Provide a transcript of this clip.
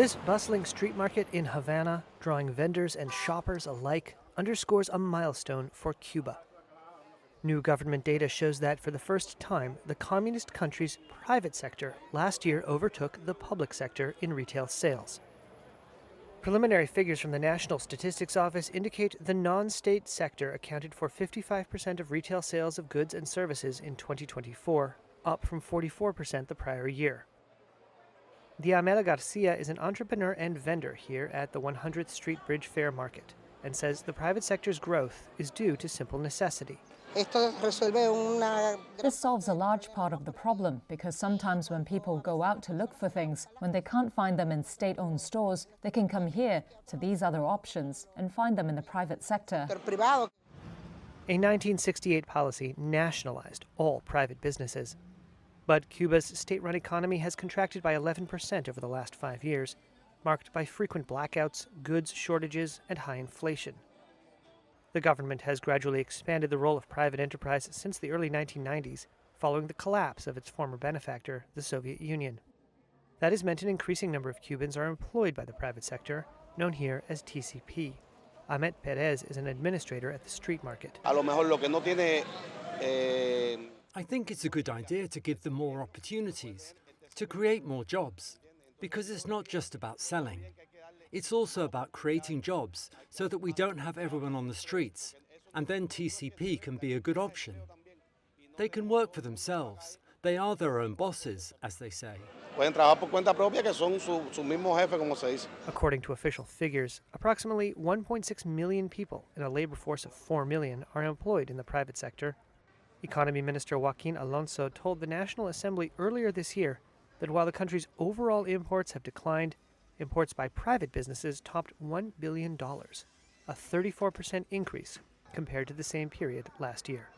This bustling street market in Havana, drawing vendors and shoppers alike, underscores a milestone for Cuba. New government data shows that for the first time, the communist country's private sector last year overtook the public sector in retail sales. Preliminary figures from the National Statistics Office indicate the non-state sector accounted for 55% of retail sales of goods and services in 2024, up from 44% the prior year. Diamela Garcia is an entrepreneur and vendor here at the 100th Street Bridge Fair Market and says the private sector's growth is due to simple necessity. This solves a large part of the problem because sometimes when people go out to look for things, when they can't find them in state-owned stores, they can come here to these other options and find them in the private sector. A 1968 policy nationalized all private businesses. But Cuba's state-run economy has contracted by 11% over the last 5 years, marked by frequent blackouts, goods shortages, and high inflation. The government has gradually expanded the role of private enterprise since the early 1990s, following the collapse of its former benefactor, the Soviet Union. That has meant an increasing number of Cubans are employed by the private sector, known here as TCP. Ahmed Perez is an administrator at the street market. I think it's a good idea to give them more opportunities, to create more jobs, because it's not just about selling. It's also about creating jobs so that we don't have everyone on the streets, and then TCP can be a good option. They can work for themselves. They are their own bosses, as they say. According to official figures, approximately 1.6 million people in a labor force of 4 million are employed in the private sector. Economy Minister Joaquin Alonso told the National Assembly earlier this year that while the country's overall imports have declined, imports by private businesses topped $1 billion, a 34% increase compared to the same period last year.